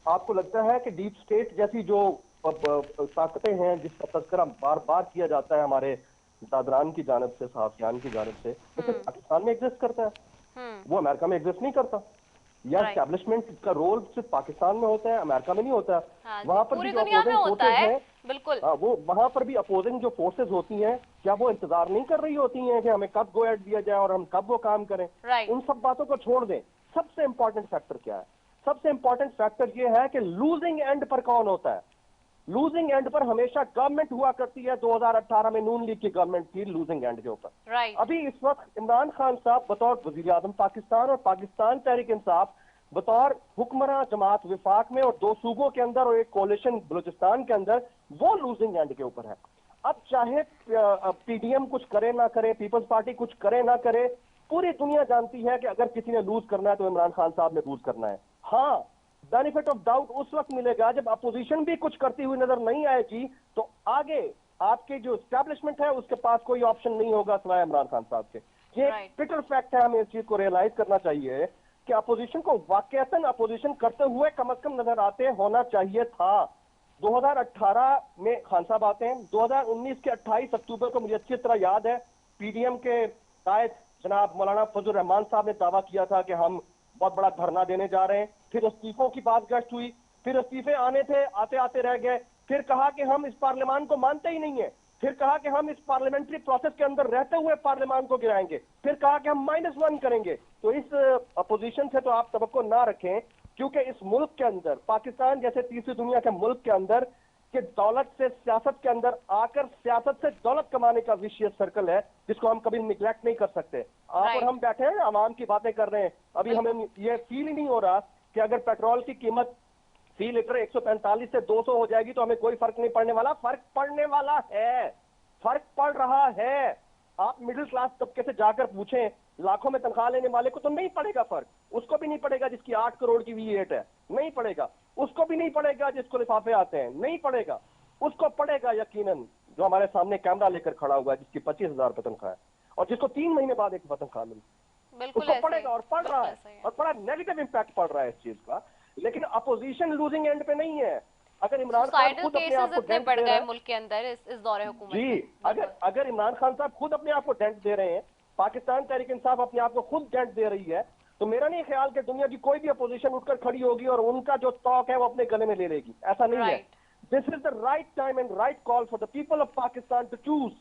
आपको लगता है कि डीप स्टेट जैसी जो ताकतें हैं, जिसका तज़किरा बार बार किया जाता है हमारे दादरान की जानिब से, सहाफियान की जानिब से, वो सिर्फ पाकिस्तान में एग्जिस्ट करता है, वो अमेरिका में एग्जिस्ट नहीं करता? या एस्टैब्लिशमेंट का रोल सिर्फ पाकिस्तान में होता है, अमेरिका में नहीं होता? वहां पर भी जो अपोजिंग फोर्सेज हैं, बिल्कुल, वो वहां पर भी अपोजिंग जो फोर्सेज होती हैं, क्या वो इंतजार नहीं कर रही होती हैं कि हमें कब गो एड दिया जाए और हम कब वो काम करें? उन सब बातों को छोड़ दें। सबसे इंपॉर्टेंट फैक्टर क्या है? सबसे इंपॉर्टेंट फैक्टर ये है कि लूजिंग एंड पर कौन होता है? लूजिंग एंड पर हमेशा गवर्नमेंट हुआ करती है। 2018 में नून लीग की गवर्नमेंट थी लूजिंग एंड के ऊपर। अभी इस वक्त इमरान खान साहब बतौर वजीर आजम पाकिस्तान और पाकिस्तान तहरीक इंसाफ बतौर हुक्मरान जमात विफाक में और 2 सूबों के अंदर और एक कोलिशन बलूचिस्तान के अंदर, वो लूजिंग एंड के ऊपर है। अब चाहे पीडीएम कुछ करे ना करे, पीपल्स पार्टी कुछ करे ना करे, पूरी दुनिया जानती है कि अगर किसी ने लूज करना है तो इमरान खान साहब ने लूज करना है। हाँ, बेनिफिट ऑफ डाउट उस वक्त मिलेगा जब अपोजिशन भी कुछ करती हुई नजर नहीं आएगी, तो आगे आपके जो एस्टैब्लिशमेंट है उसके पास कोई ऑप्शन नहीं होगा सिवाय इमरान खान साहब के। ये बिटर फैक्ट है, हमें इस चीज को रियलाइज करना चाहिए कि अपोजिशन को वाकईतन अपोजिशन करते हुए कम अज कम नजर आते होना चाहिए था। 2018 में खान साहब आते हैं, 2019 के 28 अक्टूबर को मुझे अच्छी तरह याद है, पीडीएम के कायद जनाब मौलाना फजल रहमान साहब ने दावा किया था कि हम बहुत बड़ा धरना देने जा रहे हैं। फिर इस्तीफों की बात गश्त हुई, फिर इस्तीफे आने थे, आते आते रह गए। फिर कहा कि हम इस पार्लियामान को मानते ही नहीं है। फिर कहा कि हम इस पार्लियामेंट्री प्रोसेस के अंदर रहते हुए पार्लियामान को गिराएंगे। फिर कहा कि हम -1 करेंगे। तो इस अपोजिशन से तो आप तवक्को ना रखें, क्योंकि इस मुल्क के अंदर, पाकिस्तान जैसे तीसरी दुनिया के मुल्क के अंदर, कि दौलत से सियासत के अंदर आकर सियासत से दौलत कमाने का विशियस सर्कल है, जिसको हम कभी निगलेक्ट नहीं कर सकते। आप और हम बैठे हैं, आवाम की बातें कर रहे हैं। अभी हमें ये फील ही नहीं हो रहा कि अगर पेट्रोल की कीमत फी लीटर 145 से 200 हो जाएगी तो हमें कोई फर्क नहीं पड़ने वाला। फर्क पड़ने वाला है, फर्क पड़ रहा है। आप मिडिल क्लास तबके से जाकर पूछें, लाखों में तनख्वाह लेने वाले को तो नहीं पड़ेगा फर्क। उसको भी नहीं पड़ेगा जिसकी 8 करोड़ की V8 है, नहीं पड़ेगा। उसको भी नहीं पड़ेगा जिसको लिफाफे आते हैं, नहीं पड़ेगा। उसको पड़ेगा यकीनन जो हमारे सामने कैमरा लेकर खड़ा हुआ है, जिसकी 25,000 रुपए तनख्वाह है और जिसको 3 महीने बाद एक तनख्वाह मिली, उसको पड़ेगा और पड़ रहा है, और बड़ा नेगेटिव इंपैक्ट पड़ रहा है इस चीज का। लेकिन अपोजिशन लूजिंग एंड पे नहीं है। अगर इमरान खान खुद अपने आप को डेंट दे रहे हैं मुल्क के अंदर इस दौरे हुकूमत जी, अगर इमरान खान साहब खुद अपने आप को डेंट दे रहे हैं, पाकिस्तान तहरीक इंसाफ अपने आप को खुद डेंट दे रही है, तो मेरा नहीं ख्याल कि दुनिया की कोई भी अपोजिशन उठकर खड़ी होगी और उनका जो तौक है वो अपने गले में ले लेगी। ऐसा नहीं है। This is the right time and right call for the people of Pakistan to choose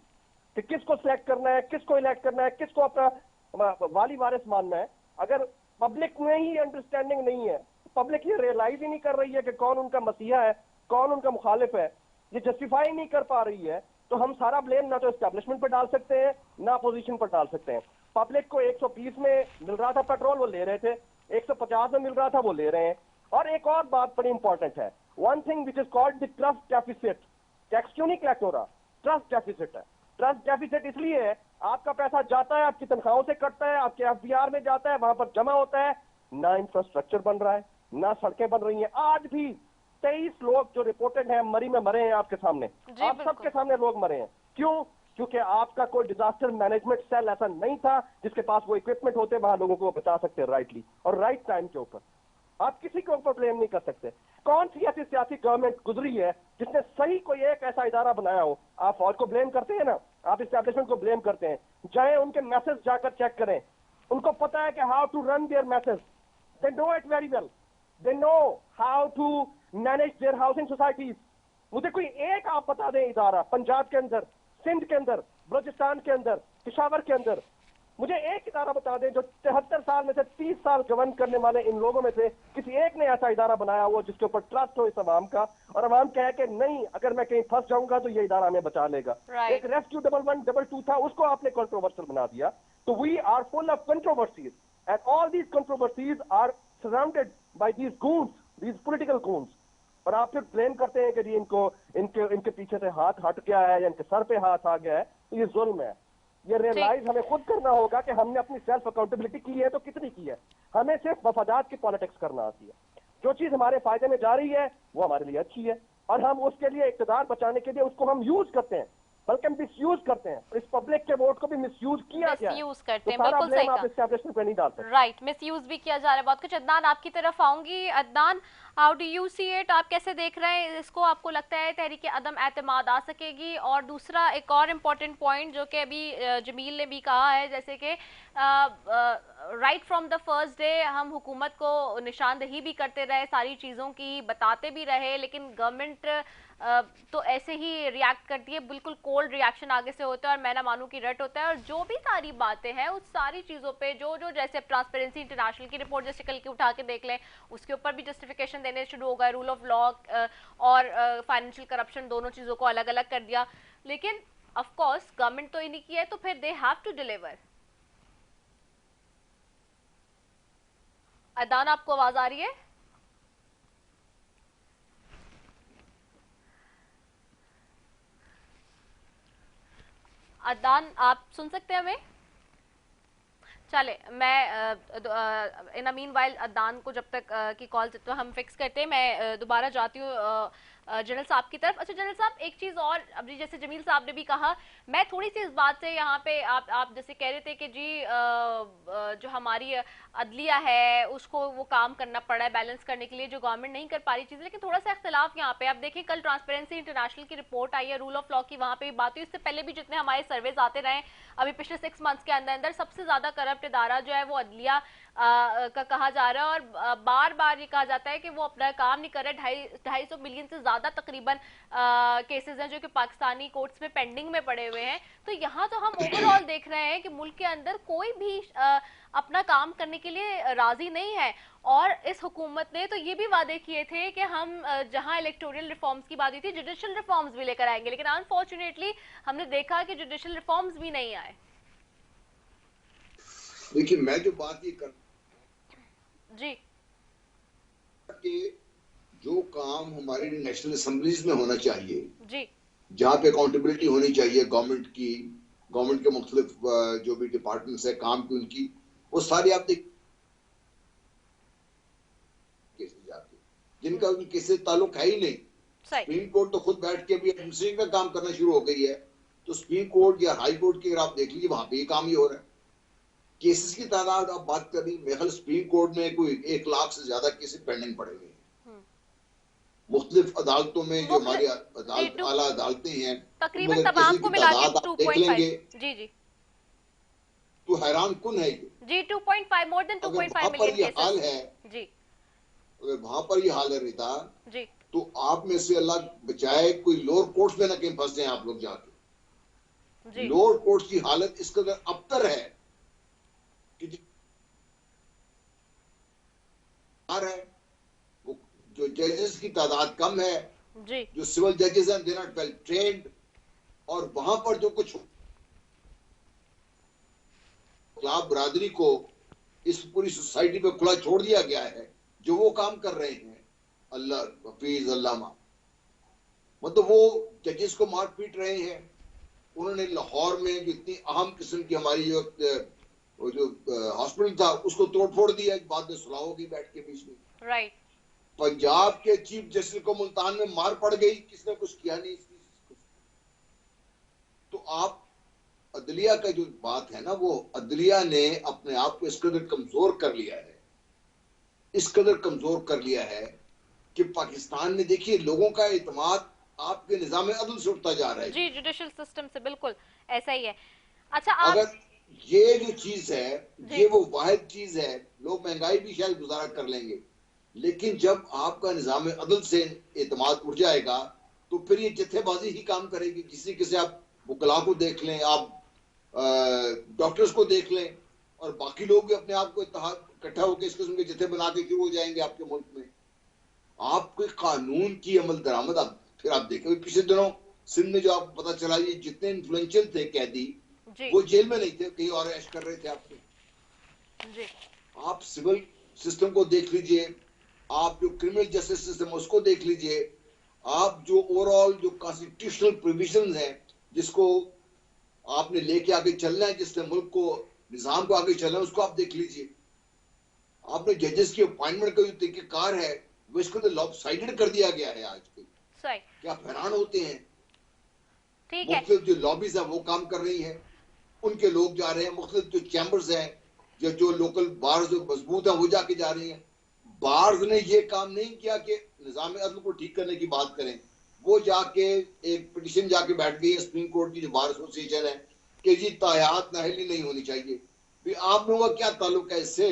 कि किसको सिलेक्ट करना है, किसको इलेक्ट करना है, किसको अपना वाली वारिस मानना है। अगर पब्लिक में ही अंडरस्टैंडिंग नहीं है, पब्लिक ये रियलाइज ही नहीं कर रही है कि कौन उनका मसीहा है, कौन उनका मुखालिफ है, ये जस्टिफाई नहीं कर पा रही है, तो हम सारा ब्लेम ना तो एस्टैब्लिशमेंट पर डाल सकते हैं ना अपोजिशन पर डाल सकते हैं। पब्लिक को 120 में मिल रहा था पेट्रोल, वो ले रहे थे, 150 में मिल रहा था, वो ले रहे हैं। और एक और बात बड़ी इंपॉर्टेंट है, one thing which is called the trust deficit. Tax क्यों नहीं कलेक्ट हो रहा? ट्रस्ट डेफिसिट है। ट्रस्ट डेफिसिट इसलिए है, आपका पैसा जाता है, आपकी तनख्वाहों से कटता है, आपके एफबीआर में जाता है, वहां पर जमा होता है, ना इंफ्रास्ट्रक्चर बन रहा है, ना सड़कें बन रही हैं। आज भी 23 लोग जो रिपोर्टेड हैं मरी में मरे हैं आपके सामने, आप सबके सामने लोग मरे हैं। क्यों? क्योंकि आपका कोई डिजास्टर मैनेजमेंट सेल ऐसा नहीं था जिसके पास वो इक्विपमेंट होते, वहां लोगों को बचा सकते राइटली और राइट टाइम के ऊपर। आप किसी के ऊपर ब्लेम नहीं कर सकते। कौन सी ऐसी सियासी गवर्नमेंट गुजरी है जिसने सही कोई एक ऐसा इदारा बनाया हो? आप फौज को ब्लेम करते हैं ना, आप इस्टेब्लिशमेंट को ब्लेम करते हैं। जाए उनके मैसेज जाकर चेक करें, उनको पता है कि how to run their message, they know it very well, they know how to manage their housing societies. मुझे कोई एक आप बता दें इदारा पंजाब के अंदर, सिंध के अंदर, बलूचिस्तान के अंदर, पेशावर के अंदर, मुझे एक इदारा बता दें जो 73 साल में से 30 साल गवर्न करने वाले इन लोगों में से किसी एक ने ऐसा इदारा बनाया हुआ जिसके ऊपर ट्रस्ट हो इस अवाम का, और अवाम कहे कि नहीं, अगर मैं कहीं फंस जाऊंगा तो ये इदारा हमें बचा लेगा। एक रेस्क्यू 1112 था, उसको आपने कंट्रोवर्शियल बना दिया। तो we are full of controversies and all these controversies are surrounded by these goons, these political goons. और आप फिर ब्लेम करते हैं कि जी इनके पीछे से हाथ हट गया है या इनके सर पे हाथ आ गया है। तो ये जुल्म है। ये रियलाइज हमें खुद करना होगा कि हमने अपनी सेल्फ अकाउंटेबिलिटी की है तो कितनी की है। हमें सिर्फ वफादात की पॉलिटिक्स करना आती है। जो चीज हमारे फायदे में जा रही है वो हमारे लिए अच्छी है और हम उसके लिए इक़्तिदार बचाने के लिए उसको हम यूज करते हैं, बल्कि हम मिसयूज करते हैं। इस पब्लिक के वोट को भी मिसयूज किया गया है। मिसयूज करते हैं, तो सारा बिल्कुल ब्लेम सही आप कहा। एस्टैब्लिशमेंट पे नहीं डाल सकते। राइट, मिसयूज भी किया जा रहा है बहुत कुछ। अदनान, आपकी तरफ आऊंगी। Adnan, how do you see it? आप कैसे देख रहे हैं इसको? आपको लगता है तहरीक अदम एतमाद आ सकेगी? और दूसरा एक और इम्पोर्टेंट पॉइंट जो कि अभी जमील ने भी कहा है, जैसे कि right from the first day हम हुकूमत को निशानदही भी करते रहे, सारी चीज़ों की बताते भी रहे, लेकिन गवर्नमेंट तो ऐसे ही रिएक्ट करती है, बिल्कुल कोल्ड रिएक्शन आगे से होता है और मैं ना मानूं की रट होता है। और जो भी सारी बातें हैं उस सारी चीज़ों पे जो जो जैसे ट्रांसपेरेंसी इंटरनेशनल की रिपोर्ट जैसे कल की उठा के देख लें, उसके ऊपर भी जस्टिफिकेशन देने शुरू हो गए, रूल ऑफ लॉ और फाइनेंशियल करप्शन दोनों चीज़ों को अलग अलग कर दिया। लेकिन ऑफ कोर्स गवर्नमेंट तो इन्हीं की है, तो फिर दे हैव टू डिलीवर। अदान, आपको आवाज आ रही है? अदान, आप सुन सकते हैं हमें? चले, मैं इन मीन वाइल अदान को जब तक की कॉल तो हम फिक्स करते हैं, मैं दोबारा जाती हूँ जनरल साहब की तरफ। अच्छा जनरल साहब, एक चीज़ और, अभी जैसे जमील साहब ने भी कहा, मैं थोड़ी सी इस बात से यहाँ पे आप जैसे कह रहे थे कि जी जो हमारी अदलिया है उसको वो काम करना पड़ा है बैलेंस करने के लिए, जो गवर्नमेंट नहीं कर पा रही चीज़। लेकिन थोड़ा सा इख्तिलाफ यहाँ पे आप देखिए, कल ट्रांसपेरेंसी इंटरनेशनल की रिपोर्ट आई है, रूल ऑफ लॉ की, वहाँ पे भी बात हुई। इससे पहले भी जितने हमारे सर्वेज आते रहे अभी पिछले 6 मंथ्स के अंदर अंदर, सबसे ज़्यादा करप्ट इदारा जो है वो अदलिया का कहा जा रहा है। और बार बार ये कहा जाता है कि वो अपना काम नहीं कर रहे। 250 बिलियन से ज़्यादा तकरीबन केसेस हैं जो कि पाकिस्तानी कोर्ट्स में पेंडिंग में पड़े हुए हैं। तो यहाँ तो हम ओवरऑल देख रहे हैं कि मुल्क के अंदर कोई भी अपना काम करने के लिए राजी नहीं है। और इस हुकूमत ने तो ये भी वादे किए थे कि हम जहां इलेक्टोरल रिफॉर्म्स की बात हुई थी, जुडिशल रिफॉर्म्स भी लेकर आएंगे, लेकिन अनफॉर्चुनेटली हमने देखा कि जुडिशल रिफॉर्म्स भी नहीं आए। देखिए, मैं जो बात ये कर जी कि जो काम हमारी नेशनल असेंबलीज में होना चाहिए, जी, जहां पे अकाउंटेबिलिटी होनी चाहिए गवर्नमेंट की, गवर्नमेंट के मुख्तलिफ जो भी डिपार्टमेंट्स है काम की उनकी, वो सारी आप देख जाते जिनका उनकी किसी ताल्लुक है ही नहीं। सुप्रीम कोर्ट तो खुद बैठ के अभी एडमिनिस्ट्रेशन का काम करना शुरू हो गई है। तो सुप्रीम कोर्ट या हाई कोर्ट की अगर आप देख लीजिए, वहां पे काम ही हो रहा है। केसेस की तादाद आप बात कर रही, मेरे ख्याल सुप्रीम कोर्ट में कोई 1 लाख से ज्यादा केसेस पेंडिंग पड़े हुए हैं। मुख्तलिफ अदालतों में जो हमारी आला अदालतें हैं, तकरीबन तमाम को मिला के 2.5 जी जी तो हैरान कुन है जी 2.5 मोर देन 2.5 मिलियन केसेस हाल है जी। अगर वहां पर ये हाल है रिता जी, तो आप में से अल्लाह बचाए कोई लोअर कोर्ट्स में ना कहीं फंस जाए आप लोग जाके। लोअर कोर्ट्स की हालत इस कदर अबतर है कि वो जो जजेस की तादाद कम है, जी, जो सिविल जजेस हैं दे नॉट वेल ट्रेन्ड, और वहां पर जो कुछ इस्लाम बरादरी को इस पूरी सोसाइटी पे खुला छोड़ दिया गया है, जो वो काम कर रहे हैं, अल्लाह हफीज अल्लामा, मतलब वो जजेस को मार पीट रहे हैं। उन्होंने लाहौर में जो इतनी अहम किस्म की हमारी जो हॉस्पिटल था उसको तोड़ फोड़ दिया, बाद में सुलह होगी बैठ के बीच में। राइट। पंजाब के चीफ जस्टिस को मुल्तान में मार पड़ गई, किसने कुछ किया नहीं। तो आप अदलिया का जो बात है ना, वो अदलिया ने अपने आप को इस कदर कमजोर कर लिया है, इस कदर कमजोर कर लिया है कि पाकिस्तान में देखिए लोगों का एतमाद आपके निजाम अदल से उठता जा रहा है। जी, जुडिशल सिस्टम से बिल्कुल ऐसा ही है। अच्छा, अगर ये जो चीज है, ये वो वाहिद चीज है, लोग महंगाई भी शायद गुजारा कर लेंगे, लेकिन जब आपका निजाम अदल से एतमाद उठ जाएगा तो फिर ये जत्थेबाजी ही काम करेगी। जिस तरीके से आप वकला को देख लें, आप डॉक्टर्स को देख लें, और बाकी लोग भी अपने आप को इकट्ठा होकर इस किस्म के जत्थे बना के क्यों हो जाएंगे आपके मुल्क में। आपके कानून की अमल दरामद फिर आप देखें, पिछले दिनों सिंध में जो आपको पता चला, ये जितने इन्फ्लुएंशियल थे कैदी, वो जेल में नहीं थे, कहीं और ऐश कर रहे थे आपके। आप सिविल सिस्टम को देख लीजिए, आप जो क्रिमिनल जस्टिस सिस्टम उसको देख लीजिए, आप जो ओवरऑल जो कॉन्स्टिट्यूशनल प्रोविजंस हैं जिसको आपने लेके आगे चलना है, जिसने मुल्क को निजाम को आगे चलना है, उसको आप देख लीजिए। आपने जजेस की अपॉइंटमेंट का जो तरीकेकार है वो इसको तो लॉपसाइडेड कर दिया गया है आज के। क्या हैरान होते हैं। मुख्तलिफ जो लॉबीज है वो काम कर रही हैं, उनके लोग जा रहे हैं, मुख्तलिफ जो चैम्बर्स हैं या जो लोकल बार्स जो मजबूत है वो जाके जा रही हैं। बार्स ने ये काम नहीं किया कि निजाम अदल को ठीक करने की बात करें, वो जाके एक पिटीशन जाके बैठ गई है सुप्रीम कोर्ट की जो बार एसोसिएशन है कि जी तायात नाहली नहीं होनी चाहिए। भी आप लोगों का क्या ताल्लुक है इससे।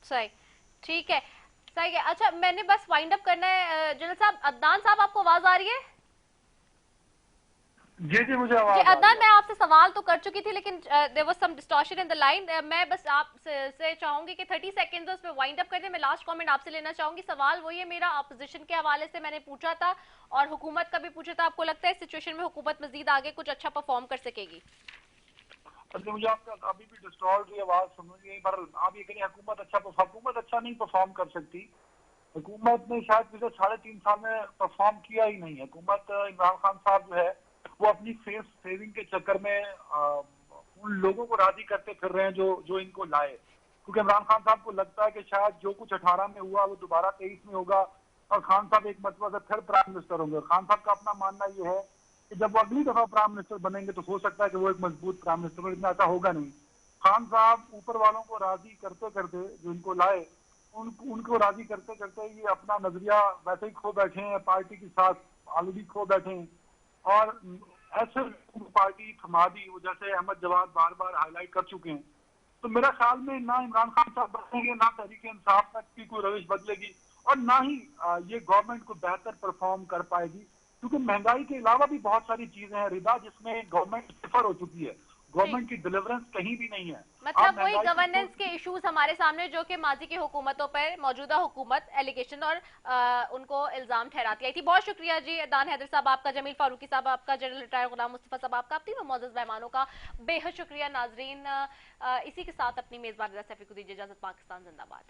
सही, ठीक है, सही है। अच्छा, मैंने बस वाइंड अप करना है। जनरल साहब, अदनान साहब, आपको आवाज आ रही है? जी जी, मुझे आवाज। अदनान, मैं आपसे सवाल तो कर चुकी थी, लेकिन there was some distortion in the line. मैं बस आपसे चाहूंगी कि 30 सेकंड्स उसमें वाइंड अप कर दें। मैं लास्ट कमेंट आपसे लेना चाहूंगी। सवाल वही है मेरा, अपोजिशन के हवाले से मैंने पूछा था और हुकूमत का भी पूछा था। आपको लगता है इस सिचुएशन में हुकूमत मजीद आगे कुछ अच्छा परफॉर्म कर सकेगी? मुझे आपका अभी भी डिस्टॉर्ट की आवाज सुनूंगी, पर आप ये करें हुकूमत अच्छा नहीं परफॉर्म कर सकती। हुकूमत ने शायद पिछले 3.5 साल में परफॉर्म किया ही नहीं है। हुकूमत, इमरान खान साहब जो है वो अपनी फेस सेविंग के चक्कर में उन लोगों को राजी करते फिर रहे हैं जो इनको लाए, क्योंकि इमरान खान साहब को लगता है कि शायद जो कुछ 18 में हुआ वो दोबारा 23 में होगा और खान साहब एक मरतबा से फिर प्राइम मिनिस्टर होंगे। खान साहब का अपना मानना ये है कि जब वो अगली दफा प्राइम मिनिस्टर बनेंगे तो हो सकता है कि वो एक मजबूत प्राइम मिनिस्टर बने, इतना ऐसा होगा नहीं। खान साहब ऊपर वालों को राजी करते करते, जो इनको लाए उनको राजी करते करते ये अपना नजरिया वैसे ही खो बैठे हैं, पार्टी के साथ ऑलरेडी खो बैठे हैं और ऐसे पार्टी थमा दी, वो जैसे अहमद जवाद बार बार हाईलाइट कर चुके हैं। तो मेरा ख्याल में ना इमरान खान साहब बदलेंगे, ना तहरीक इंसाफ तक की कोई रविश बदलेगी और ना ही ये गवर्नमेंट को बेहतर परफॉर्म कर पाएगी, क्योंकि महंगाई के अलावा भी बहुत सारी चीजें हैं रिदा जिसमें गवर्नमेंट सिफर हो चुकी है। गवर्नमेंट की डिलीवरेंस कहीं भी नहीं है। मतलब वही गवर्नेंस के इश्यूज हमारे सामने जो कि माजी की हुकूमतों पर मौजूदा हुकूमत एलिगेशन और उनको इल्जाम ठहराती आई थी। बहुत शुक्रिया जी अदनान हैदर साहब आपका, जमील फारूकी साहब आपका, जनरल रिटायर्ड गुलाम मुस्तफा साहब आपका, तीनों मौजूद मेहमानों का बेहद शुक्रिया। नाजरीन, इसी के साथ अपनी मेजबान रिदा सैफी को दीजिए इजाजत। पाकिस्तान जिंदाबाद।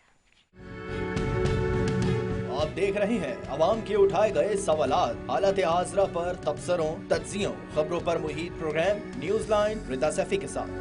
आप देख रहे हैं अवाम के उठाए गए सवालात, हालत आजरा पर तबसरों, तज्जियों, खबरों पर मुहित प्रोग्राम न्यूज़ लाइन रिदा सैफी के साथ।